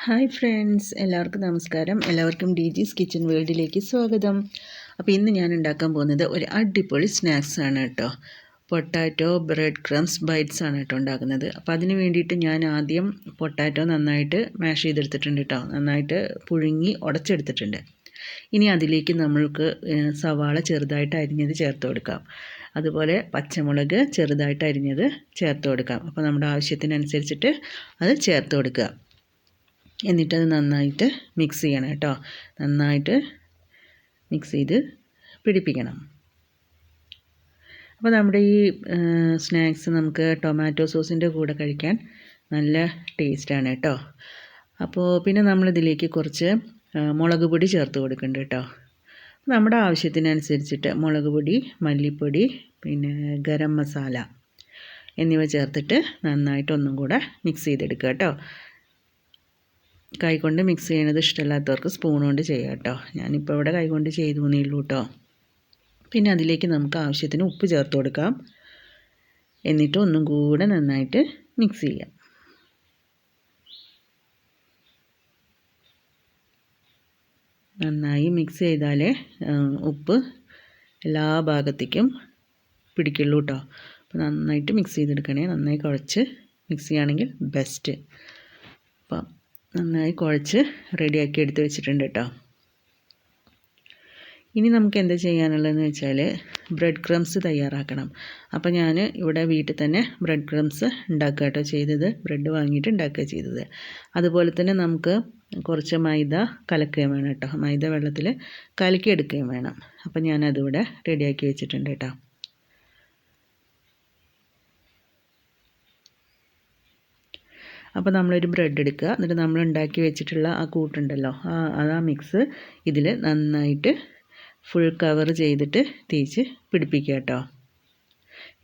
Hi friends, എല്ലാവർക്കും നമസ്കാരം. എല്ലാവർക്കും DG's കിച്ചൺ വേൾഡിലേക്ക് സ്വാഗതം. അപ്പോൾ ഇന്ന് ഞാൻ ഉണ്ടാക്കാൻ പോകുന്നത് ഒരു അടിപൊളി സ്നാക്സ് ആണ് കേട്ടോ. പൊട്ടാറ്റോ ബ്രെഡ് ക്രംസ് ബൈറ്റ്സ് ആണ് കേട്ടോ ഉണ്ടാക്കുന്നത്. അപ്പോൾ അതിന് വേണ്ടിയിട്ട് ഞാൻ ആദ്യം പൊട്ടാറ്റോ നന്നായിട്ട് മാഷ് ചെയ്തെടുത്തിട്ടുണ്ട് കേട്ടോ. നന്നായിട്ട് പുഴുങ്ങി ഉടച്ചെടുത്തിട്ടുണ്ട്. ഇനി അതിലേക്ക് നമ്മൾക്ക് സവാള ചെറുതായിട്ട് അരിഞ്ഞത് ചേർത്ത് കൊടുക്കാം. അതുപോലെ പച്ചമുളക് ചെറുതായിട്ട് അരിഞ്ഞത് ചേർത്ത് കൊടുക്കാം. അപ്പോൾ നമ്മുടെ ആവശ്യത്തിനനുസരിച്ചിട്ട് അത് ചേർത്ത് കൊടുക്കുക. എന്നിട്ടത് നന്നായിട്ട് മിക്സ് ചെയ്യണം കേട്ടോ. നന്നായിട്ട് മിക്സ് ചെയ്ത് പിടിപ്പിക്കണം. അപ്പോൾ നമ്മുടെ ഈ സ്നാക്സ് നമുക്ക് ടൊമാറ്റോ സോസിൻ്റെ കൂടെ കഴിക്കാൻ നല്ല ടേസ്റ്റാണ് കേട്ടോ. അപ്പോൾ പിന്നെ നമ്മളിതിലേക്ക് കുറച്ച് മുളക് പൊടി ചേർത്ത് കൊടുക്കുന്നുണ്ട് കേട്ടോ. നമ്മുടെ ആവശ്യത്തിനനുസരിച്ചിട്ട് മുളക് പൊടി, മല്ലിപ്പൊടി, പിന്നെ ഗരം മസാല എന്നിവ ചേർത്തിട്ട് നന്നായിട്ട് ഒന്നും കൂടെ മിക്സ് ചെയ്തെടുക്കുക കേട്ടോ. കൈകൊണ്ട് മിക്സ് ചെയ്യണത് ഇഷ്ടമില്ലാത്തവർക്ക് സ്പൂൺ കൊണ്ട് ചെയ്യാം കേട്ടോ. ഞാനിപ്പോൾ ഇവിടെ കൈകൊണ്ട് ചെയ്തു എന്നേ ഉള്ളൂ കേട്ടോ. പിന്നെ അതിലേക്ക് നമുക്ക് ആവശ്യത്തിന് ഉപ്പ് ചേർത്ത് കൊടുക്കാം. എന്നിട്ട് ഒന്നും കൂടെ നന്നായിട്ട് മിക്സ് ചെയ്യാം. നന്നായി മിക്സ് ചെയ്താലേ ഉപ്പ് എല്ലാ ഭാഗത്തേക്കും പിടിക്കുള്ളൂ കേട്ടോ. അപ്പോൾ നന്നായിട്ട് മിക്സ് ചെയ്തെടുക്കണേ. നന്നായി കുഴച്ച് മിക്സ് ചെയ്യുകയാണെങ്കിൽ ബെസ്റ്റ്. അപ്പം നന്നായി കുഴച്ച് റെഡിയാക്കി എടുത്ത് വെച്ചിട്ടുണ്ട് കേട്ടോ. ഇനി നമുക്ക് എന്താ ചെയ്യാനുള്ളതെന്ന് വെച്ചാൽ ബ്രെഡ് ക്രംസ് തയ്യാറാക്കണം. അപ്പോൾ ഞാൻ ഇവിടെ വീട്ടിൽ തന്നെ ബ്രെഡ് ക്രംസ് ഉണ്ടാക്കുക കേട്ടോ ചെയ്തത്. ബ്രെഡ് വാങ്ങിയിട്ട് ഉണ്ടാക്കുക ചെയ്തത്. അതുപോലെ തന്നെ നമുക്ക് കുറച്ച് മൈദ കലക്കുകയും വേണം കേട്ടോ. മൈദ വെള്ളത്തിൽ കലക്കി എടുക്കുകയും വേണം. അപ്പോൾ ഞാനതിവിടെ റെഡിയാക്കി വെച്ചിട്ടുണ്ട് കേട്ടോ. അപ്പോൾ നമ്മളൊരു ബ്രെഡ് എടുക്കുക. എന്നിട്ട് നമ്മൾ ഉണ്ടാക്കി വെച്ചിട്ടുള്ള ആ കൂട്ടുണ്ടല്ലോ, ആ മിക്സ് ഇതിൽ നന്നായിട്ട് ഫുൾ കവർ ചെയ്തിട്ട് തേച്ച് പിടിപ്പിക്കുക കേട്ടോ.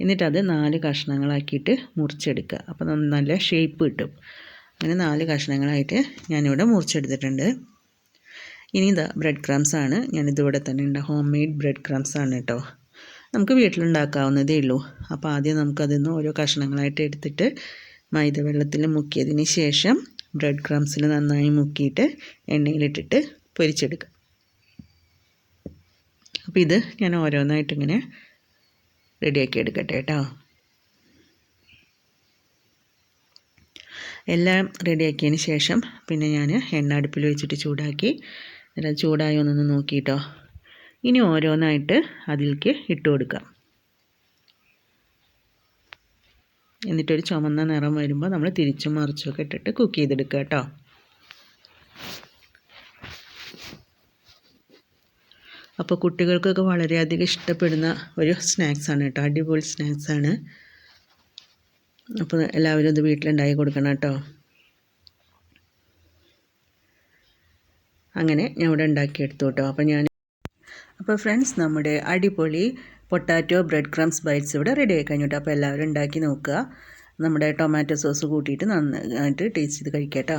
എന്നിട്ടത് 4 കഷ്ണങ്ങളാക്കിയിട്ട് മുറിച്ചെടുക്കുക. അപ്പോൾ നല്ല ഷേപ്പ് കിട്ടും. അങ്ങനെ 4 കഷ്ണങ്ങളായിട്ട് ഞാനിവിടെ മുറിച്ചെടുത്തിട്ടുണ്ട്. ഇനി ഇതാ ബ്രെഡ് ക്രംസ് ആണ്. ഞാനിതിവിടെ തന്നെ ഉണ്ട്. ഹോം മെയ്ഡ് ബ്രെഡ് ക്രംസ് ആണ് കേട്ടോ. നമുക്ക് വീട്ടിലുണ്ടാക്കാവുന്നതേ ഉള്ളൂ. അപ്പോൾ ആദ്യം നമുക്കതിന്ന് ഓരോ കഷ്ണങ്ങളായിട്ട് എടുത്തിട്ട് മൈദ വെള്ളത്തിൽ മുക്കിയതിന് ശേഷം ബ്രെഡ് ക്രംസിൽ നന്നായി മുക്കിയിട്ട് എണ്ണയിലിട്ടിട്ട് പൊരിച്ചെടുക്കുക. അപ്പോൾ ഇത് ഞാൻ ഓരോന്നായിട്ടിങ്ങനെ റെഡിയാക്കി എടുക്കട്ടെ കേട്ടോ. എല്ലാം റെഡിയാക്കിയതിന് ശേഷം പിന്നെ ഞാൻ എണ്ണ അടുപ്പിൽ വെച്ചിട്ട് ചൂടാക്കി. എന്നിട്ട് ചൂടായി ഒന്നൊന്ന് നോക്കിയിട്ടോ. ഇനി ഓരോന്നായിട്ട് അതിലേക്ക് ഇട്ട് കൊടുക്കാം. എന്നിട്ടൊരു ചുമന്ന നിറം വരുമ്പോൾ നമ്മൾ തിരിച്ചും മറിച്ചുമൊക്കെ ഇട്ടിട്ട് കുക്ക് ചെയ്തെടുക്കുക കേട്ടോ. അപ്പോൾ കുട്ടികൾക്കൊക്കെ വളരെയധികം ഇഷ്ടപ്പെടുന്ന ഒരു സ്നാക്സാണ് കേട്ടോ. അടിപൊളി സ്നാക്സാണ്. അപ്പോൾ എല്ലാവരും ഇത് വീട്ടിലുണ്ടാക്കി കൊടുക്കണം കേട്ടോ. അങ്ങനെ ഞാൻ ഇവിടെ ഉണ്ടാക്കിയെടുത്തു കേട്ടോ. അപ്പോൾ ഫ്രണ്ട്സ്, നമ്മുടെ അടിപൊളി പൊട്ടാറ്റോ ബ്രെഡ് ക്രംസ് ബൈറ്റ്സ് ഇവിടെ റെഡി ആയി കഴിഞ്ഞു കേട്ടോ. അപ്പോൾ എല്ലാവരും ഉണ്ടാക്കി നോക്കുക. നമ്മുടെ ടൊമാറ്റോ സോസ് കൂട്ടിയിട്ട് നന്നായിട്ട് ടേസ്റ്റ് ചെയ്ത് കഴിക്കാം കേട്ടോ.